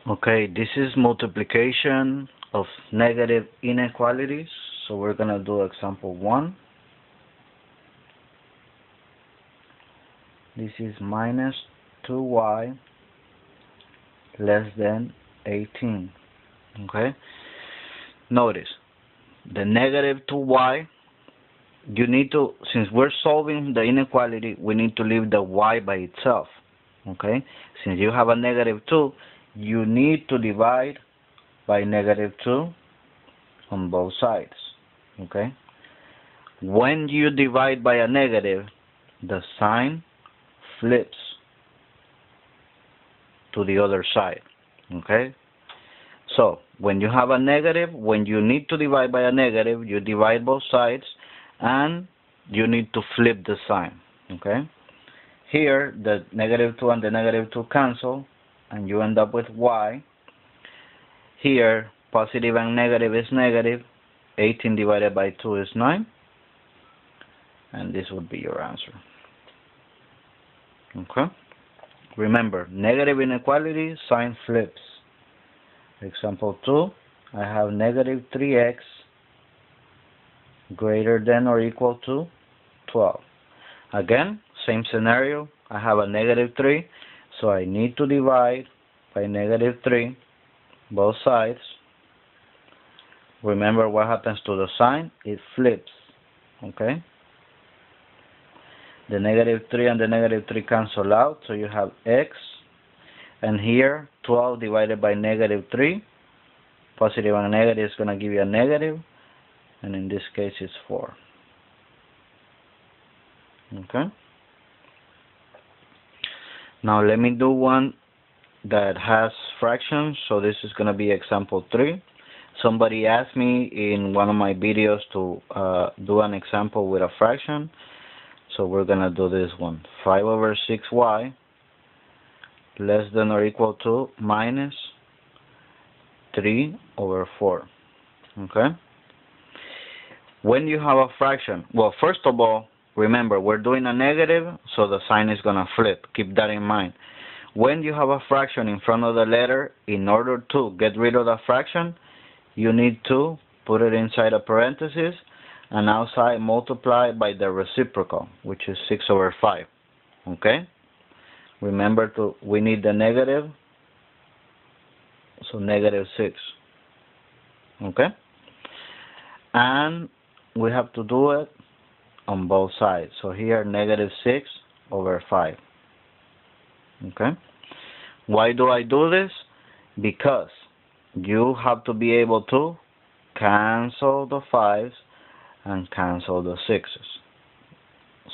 Okay, this is multiplication of negative inequalities. So we're going to do example 1. This is minus 2y less than 18. Okay, notice the negative 2y, you need to, since we're solving the inequality, we need to leave the y by itself. Okay, since you have a negative 2, you need to divide by negative 2 on both sides. Okay, when you divide by a negative, the sign flips to the other side. Okay, so when you have a negative, when you need to divide by a negative, you divide both sides and you need to flip the sign. Okay, here the negative 2 and the negative 2 cancel and you end up with y. Here positive and negative is negative. 18 divided by 2 is 9, and this would be your answer. Okay, remember, negative inequality, sign flips. Example 2, I have negative 3x greater than or equal to 12. Again, same scenario, I have a negative 3, so I need to divide by negative 3 both sides. Remember what happens to the sign? It flips. Okay, the negative 3 and the negative 3 cancel out, so you have x, and here 12 divided by negative 3, positive and negative is going to give you a negative, and in this case it's 4. Okay, now let me do one that has fractions. So this is going to be example 3. Somebody asked me in one of my videos to do an example with a fraction, so we're going to do this one. 5 over 6y less than or equal to minus 3 over 4. Okay, when you have a fraction, well, first of all, remember we're doing a negative, so the sign is going to flip. Keep that in mind. When you have a fraction in front of the letter, in order to get rid of the fraction, you need to put it inside a parenthesis and outside multiply by the reciprocal, which is 6 over 5. Okay, remember we need the negative, so negative 6. Okay, and we have to do it on both sides. So here negative 6 over 5. Okay, why do I do this? Because you have to be able to cancel the 5s and cancel the 6s.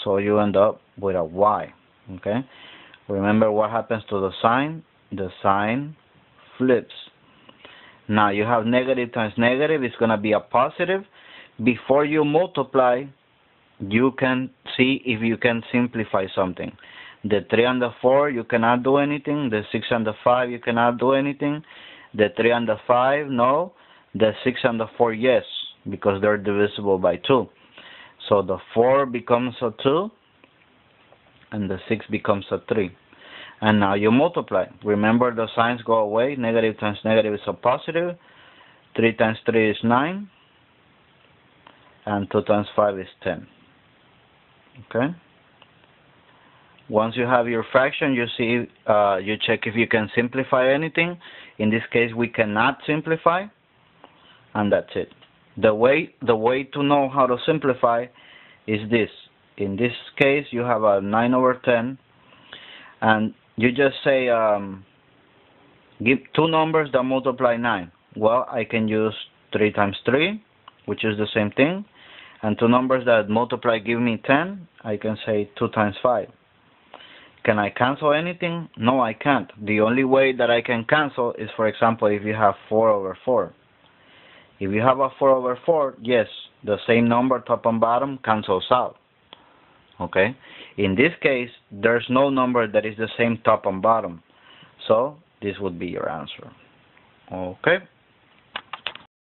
So you end up with a y. Okay, remember what happens to the sign? The sign flips. Now you have negative times negative, it's going to be a positive. Before you multiply, you can see if you can simplify something. The 3 and the 4, you cannot do anything. The 6 and the 5, you cannot do anything. The 3 and the 5, no. The 6 and the 4, yes, because they're divisible by 2. So the 4 becomes a 2, and the 6 becomes a 3. And now you multiply. Remember, the signs go away. Negative times negative is a positive. 3 times 3 is 9. And 2 times 5 is 10. Okay? Once you have your fraction, you see, you check if you can simplify anything. In this case, we cannot simplify, and that's it. The way to know how to simplify is this. In this case, you have a 9 over 10, and you just say, give two numbers that multiply 9. Well, I can use 3 times 3, which is the same thing, and two numbers that multiply give me 10, I can say 2 times 5. Can I cancel anything? No, I can't. The only way that I can cancel is, for example, if you have 4 over 4. If you have a 4 over 4, yes, the same number top and bottom cancels out. Okay? In this case, there's no number that is the same top and bottom. So this would be your answer. Okay?